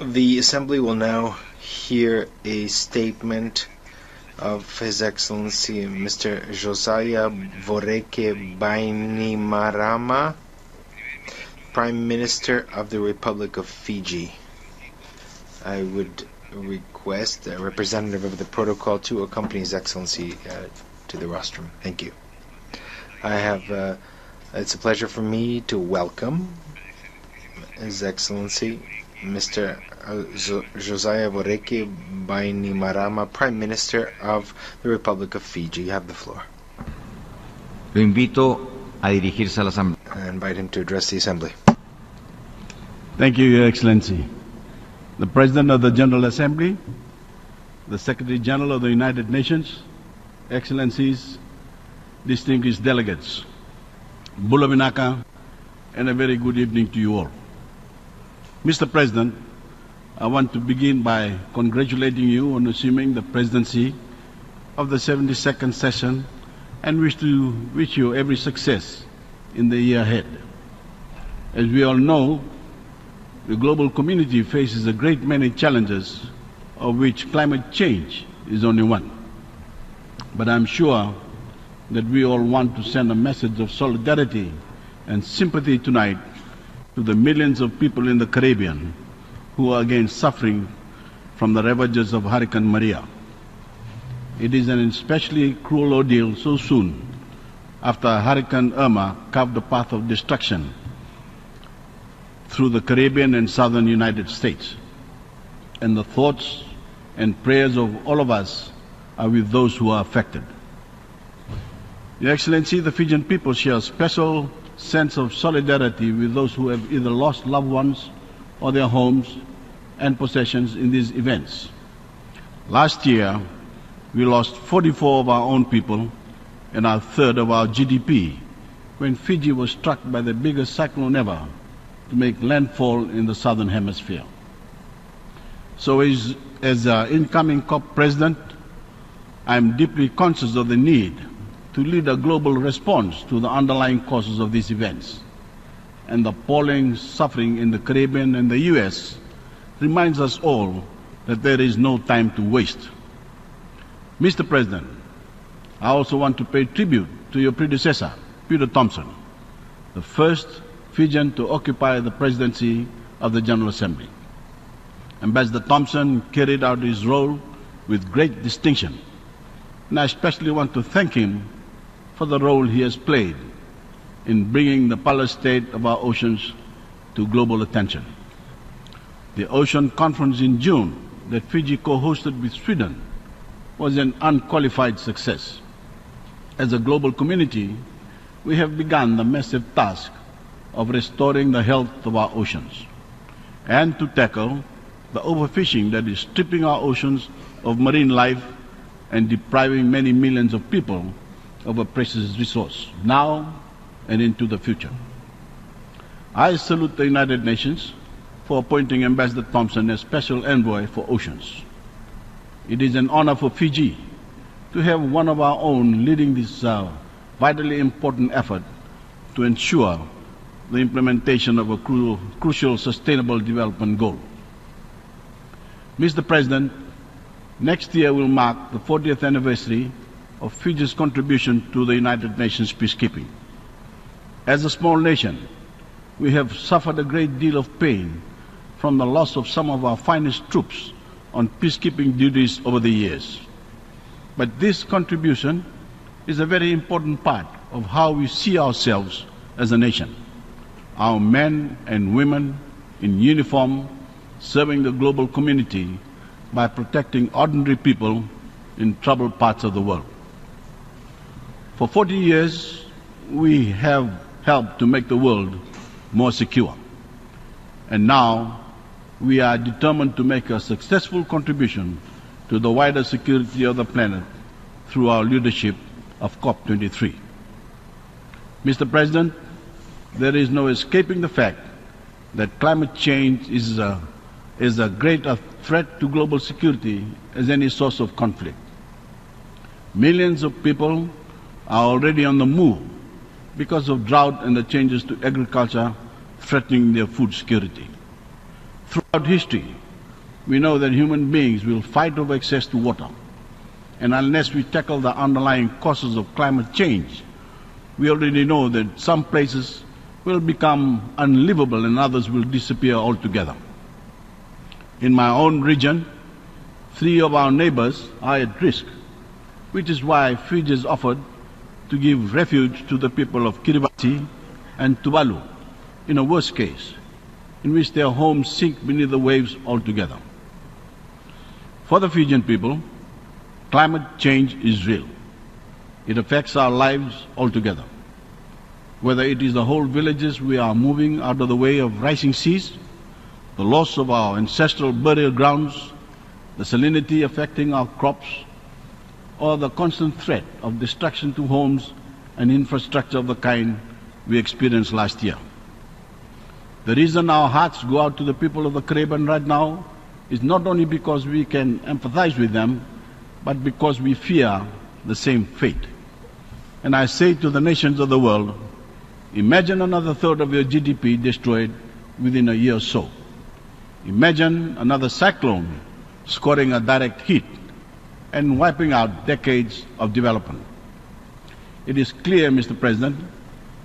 The Assembly will now hear a statement of His Excellency Mr. Josiah Voreke Bainimarama, Prime Minister of the Republic of Fiji. I would request a representative of the protocol to accompany His Excellency to the rostrum. Thank you. It's a pleasure for me to welcome His Excellency Mr. Josiah Voreke Bainimarama, Prime Minister of the Republic of Fiji. You have the floor. Lo invito a dirigirse a la Asamblea. I invite him to address the Assembly. Thank you, Your Excellency. The President of the General Assembly, the Secretary General of the United Nations, Excellencies, distinguished delegates, Bula Vinaka, and a very good evening to you all. Mr. President, I want to begin by congratulating you on assuming the presidency of the 72nd session and wish you every success in the year ahead. As we all know, the global community faces a great many challenges, of which climate change is only one. But I'm sure that we all want to send a message of solidarity and sympathy tonight to the millions of people in the Caribbean who are again suffering from the ravages of Hurricane Maria. It is an especially cruel ordeal so soon after Hurricane Irma carved a path of destruction through the Caribbean and southern United States. And the thoughts and prayers of all of us are with those who are affected. Your Excellency, the Fijian people share a special sense of solidarity with those who have either lost loved ones or their homes and possessions in these events. Last year, we lost 44 of our own people and a third of our GDP when Fiji was struck by the biggest cyclone ever to make landfall in the southern hemisphere. So as incoming COP President, I am deeply conscious of the need to lead a global response to the underlying causes of these events. And the appalling suffering in the Caribbean and the US reminds us all that there is no time to waste. Mr. President, I also want to pay tribute to your predecessor, Peter Thompson, the first Fijian to occupy the presidency of the General Assembly. Ambassador Thompson carried out his role with great distinction, and I especially want to thank him for the role he has played in bringing the parlor state of our oceans to global attention. The Ocean Conference in June that Fiji co-hosted with Sweden was an unqualified success. As a global community, we have begun the massive task of restoring the health of our oceans and to tackle the overfishing that is stripping our oceans of marine life and depriving many millions of people of a precious resource, now and into the future. I salute the United Nations for appointing Ambassador Thompson as Special Envoy for Oceans. It is an honor for Fiji to have one of our own leading this vitally important effort to ensure the implementation of a crucial sustainable development goal. Mr. President, next year will mark the 40th anniversary of Fiji's contribution to the United Nations peacekeeping. As a small nation, we have suffered a great deal of pain from the loss of some of our finest troops on peacekeeping duties over the years. But this contribution is a very important part of how we see ourselves as a nation. Our men and women in uniform serving the global community by protecting ordinary people in troubled parts of the world. For 40 years, we have helped to make the world more secure. And now, we are determined to make a successful contribution to the wider security of the planet through our leadership of COP23. Mr. President, there is no escaping the fact that climate change is a greater threat to global security as any source of conflict. Millions of people are already on the move because of drought and the changes to agriculture threatening their food security. Throughout history, we know that human beings will fight over access to water. And unless we tackle the underlying causes of climate change, we already know that some places will become unlivable and others will disappear altogether. In my own region, 3 of our neighbors are at risk, which is why Fiji has offered to give refuge to the people of Kiribati and Tuvalu in a worst case, in which their homes sink beneath the waves altogether. For the Fijian people, climate change is real. It affects our lives altogether. Whether it is the whole villages we are moving out of the way of rising seas, the loss of our ancestral burial grounds, the salinity affecting our crops, or the constant threat of destruction to homes and infrastructure of the kind we experienced last year. The reason our hearts go out to the people of the Caribbean right now is not only because we can empathize with them, but because we fear the same fate. And I say to the nations of the world, imagine another third of your GDP destroyed within a year or so. Imagine another cyclone scoring a direct hit and wiping out decades of development. It is clear, Mr. President,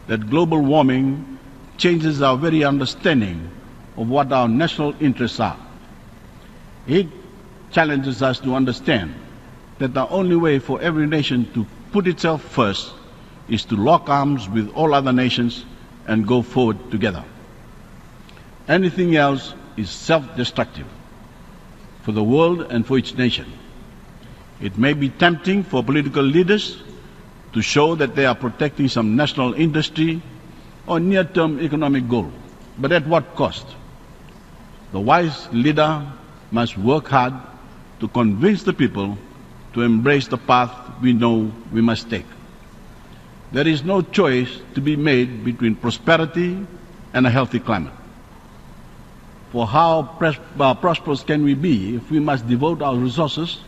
that global warming changes our very understanding of what our national interests are. It challenges us to understand that the only way for every nation to put itself first is to lock arms with all other nations and go forward together. Anything else is self-destructive for the world and for each nation. It may be tempting for political leaders to show that they are protecting some national industry or near-term economic goal, but at what cost? The wise leader must work hard to convince the people to embrace the path we know we must take. There is no choice to be made between prosperity and a healthy climate. For how prosperous can we be if we must devote our resources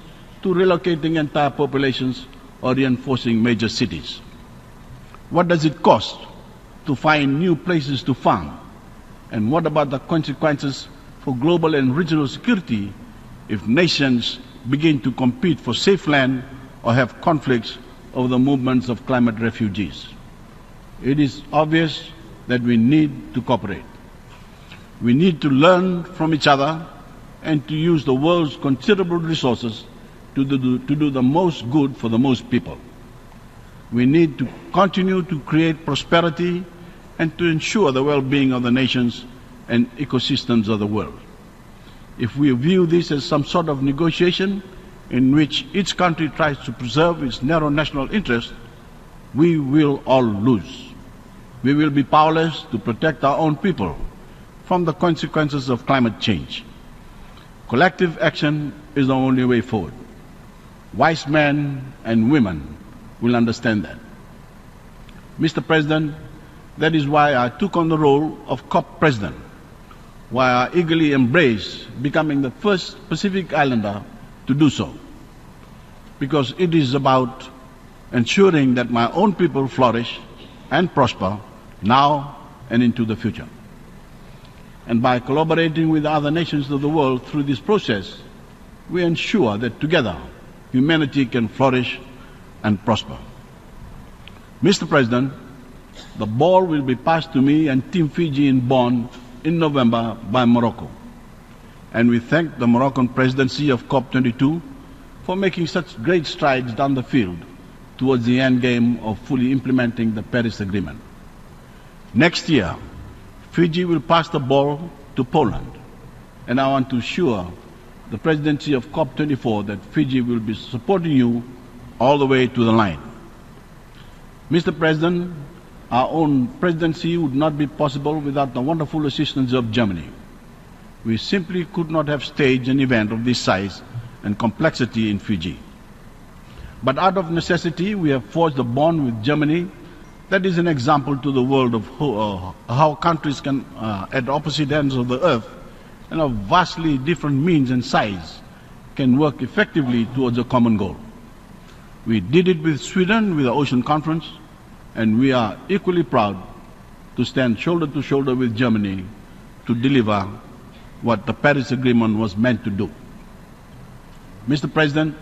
to relocating entire populations or reinforcing major cities? What does it cost to find new places to farm? And what about the consequences for global and regional security if nations begin to compete for safe land or have conflicts over the movements of climate refugees? It is obvious that we need to cooperate. We need to learn from each other and to use the world's considerable resources to do the most good for the most people. We need to continue to create prosperity and to ensure the well-being of the nations and ecosystems of the world. If we view this as some sort of negotiation in which each country tries to preserve its narrow national interest, we will all lose. We will be powerless to protect our own people from the consequences of climate change. Collective action is the only way forward. Wise men and women will understand that. Mr. President, that is why I took on the role of COP President, why I eagerly embrace becoming the first Pacific Islander to do so. Because it is about ensuring that my own people flourish and prosper now and into the future. And by collaborating with other nations of the world through this process, we ensure that together humanity can flourish and prosper. Mr. President, the ball will be passed to me and Team Fiji in Bonn in November by Morocco. And we thank the Moroccan presidency of COP22 for making such great strides down the field towards the end game of fully implementing the Paris Agreement. Next year, Fiji will pass the ball to Poland, and I want to assure the presidency of COP24 that Fiji will be supporting you all the way to the line. Mr. President, our own presidency would not be possible without the wonderful assistance of Germany. We simply could not have staged an event of this size and complexity in Fiji. But out of necessity, we have forged a bond with Germany that is an example to the world of how countries can, at opposite ends of the earth, and of vastly different means and size, can work effectively towards a common goal. We did it with Sweden with the Ocean Conference, and we are equally proud to stand shoulder to shoulder with Germany to deliver what the Paris Agreement was meant to do. Mr. President,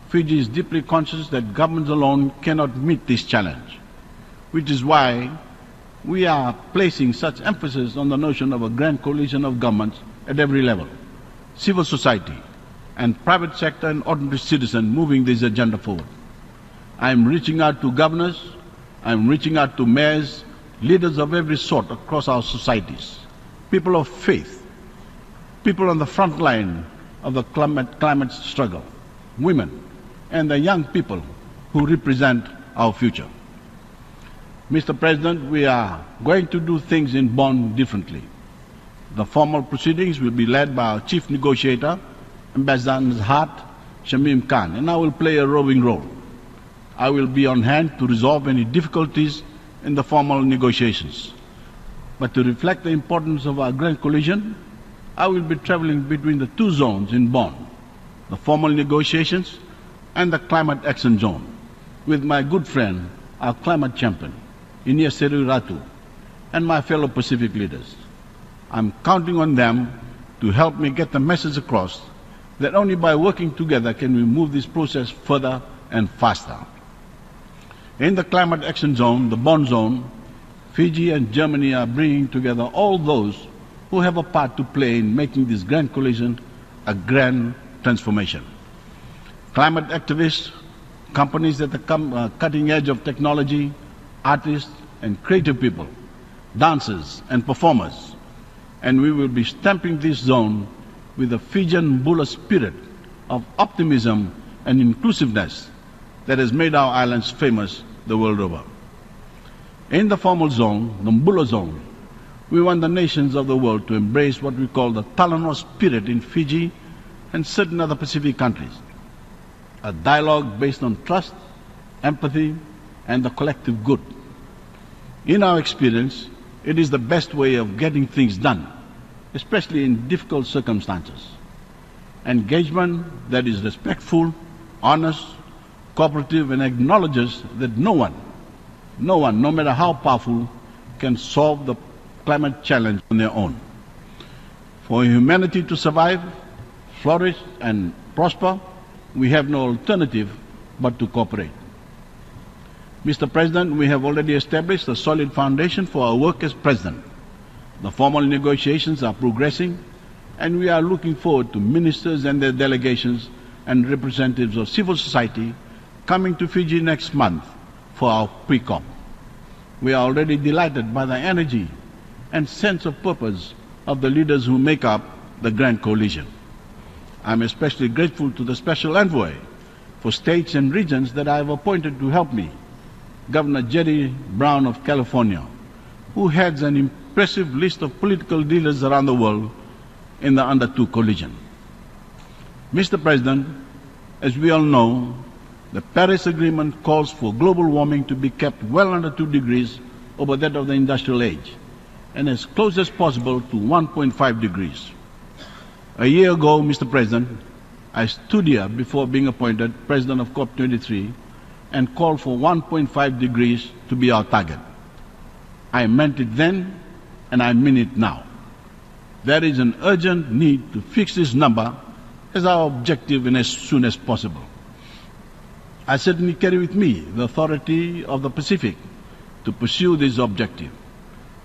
Fiji is deeply conscious that governments alone cannot meet this challenge, which is why we are placing such emphasis on the notion of a grand coalition of governments at every level, civil society, and private sector and ordinary citizen moving this agenda forward. I am reaching out to governors, I am reaching out to mayors, leaders of every sort across our societies, people of faith, people on the front line of the climate struggle, women, and the young people who represent our future. Mr. President, we are going to do things in Bonn differently. The formal proceedings will be led by our chief negotiator, Ambassador Nzhat Shamim Khan, and I will play a roving role. I will be on hand to resolve any difficulties in the formal negotiations. But to reflect the importance of our grand coalition, I will be traveling between the two zones in Bonn, the formal negotiations and the climate action zone, with my good friend, our climate champion, Ines Ratu, and my fellow Pacific leaders. I'm counting on them to help me get the message across that only by working together can we move this process further and faster. In the climate action zone, the Bonn zone, Fiji and Germany are bringing together all those who have a part to play in making this grand coalition a grand transformation. Climate activists, companies at the cutting edge of technology, artists and creative people, dancers and performers, and we will be stamping this zone with the Fijian Bula spirit of optimism and inclusiveness that has made our islands famous the world over. In the formal zone, the Mbula zone, we want the nations of the world to embrace what we call the Talanoa spirit in Fiji and certain other Pacific countries. A dialogue based on trust, empathy, and the collective good. In our experience, it is the best way of getting things done, especially in difficult circumstances. Engagement that is respectful, honest, cooperative, and acknowledges that no one, no matter how powerful, can solve the climate challenge on their own. For humanity to survive, flourish, and prosper, we have no alternative but to cooperate. Mr. President, we have already established a solid foundation for our work as President. The formal negotiations are progressing, and we are looking forward to ministers and their delegations and representatives of civil society coming to Fiji next month for our pre-COP. We are already delighted by the energy and sense of purpose of the leaders who make up the Grand Coalition. I am especially grateful to the Special Envoy for states and regions that I have appointed to help me, Governor Jerry Brown of California, who heads an impressive list of political leaders around the world in the Under 2 coalition. Mr. President, as we all know, the Paris Agreement calls for global warming to be kept well under 2 degrees over that of the industrial age, and as close as possible to 1.5 degrees. A year ago, Mr. President, I stood here before being appointed President of COP23 and called for 1.5 degrees to be our target. I meant it then, and I mean it now. There is an urgent need to fix this number as our objective and as soon as possible. I certainly carry with me the authority of the Pacific to pursue this objective.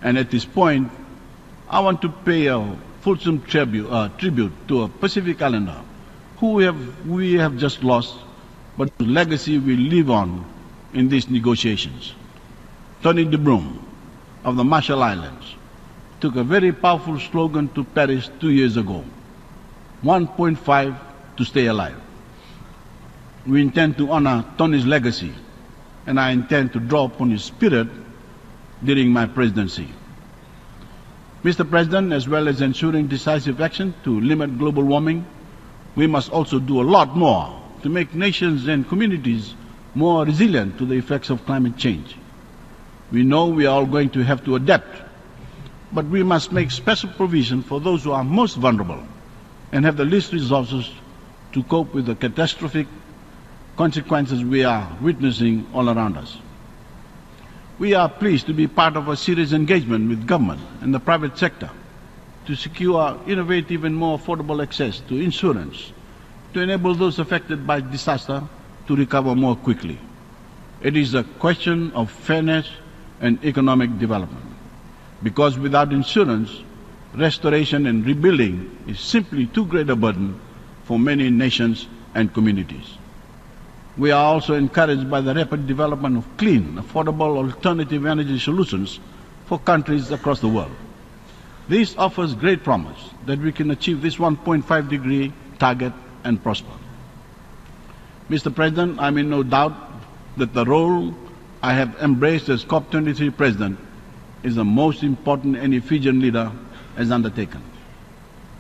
And at this point, I want to pay a fulsome tribute to a Pacific Islander who we have just lost, but whose legacy will live on in these negotiations. Tony de Broom of the Marshall Islands took a very powerful slogan to Paris 2 years ago: 1.5 to stay alive. We intend to honor Tony's legacy, and I intend to draw upon his spirit during my presidency. Mr. President, as well as ensuring decisive action to limit global warming, we must also do a lot more to make nations and communities more resilient to the effects of climate change. We know we are all going to have to adapt, but we must make special provision for those who are most vulnerable and have the least resources to cope with the catastrophic consequences we are witnessing all around us. We are pleased to be part of a serious engagement with government and the private sector to secure innovative and more affordable access to insurance, to enable those affected by disaster to recover more quickly. It is a question of fairness and economic development, because without insurance, restoration and rebuilding is simply too great a burden for many nations and communities. We are also encouraged by the rapid development of clean, affordable alternative energy solutions for countries across the world. This offers great promise that we can achieve this 1.5 degree target and prosper. Mr. President, I'm in no doubt that the role I have embraced as COP23 President is the most important any Fijian leader has undertaken.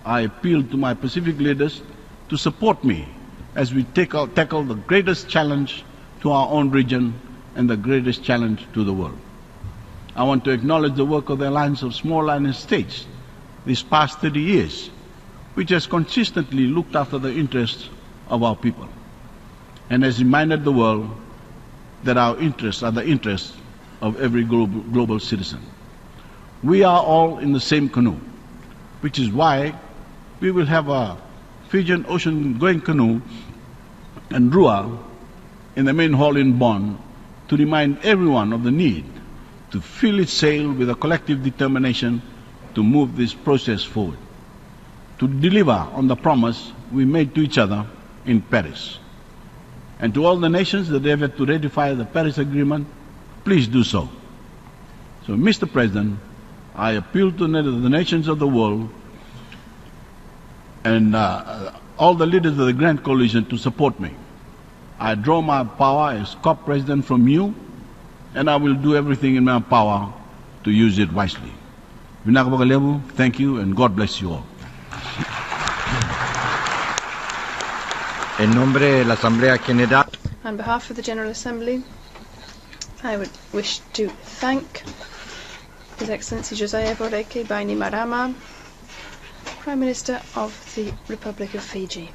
I appeal to my Pacific leaders to support me as we tackle the greatest challenge to our own region and the greatest challenge to the world. I want to acknowledge the work of the Alliance of Small Island States these past 30 years, which has consistently looked after the interests of our people and has reminded the world that our interests are the interests of every global citizen. We are all in the same canoe, which is why we will have a Fijian ocean-going canoe and Rua in the main hall in Bonn to remind everyone of the need to fill its sail with a collective determination to move this process forward, to deliver on the promise we made to each other in Paris. And to all the nations that have to ratify the Paris Agreement, please do so. So, Mr. President, I appeal to the nations of the world and all the leaders of the Grand Coalition to support me. I draw my power as COP President from you, and I will do everything in my power to use it wisely. Thank you, and God bless you all. En nombre de la Asamblea General. On behalf of the General Assembly, I would wish to thank His Excellency Josiah Voreke Bainimarama, Prime Minister of the Republic of Fiji.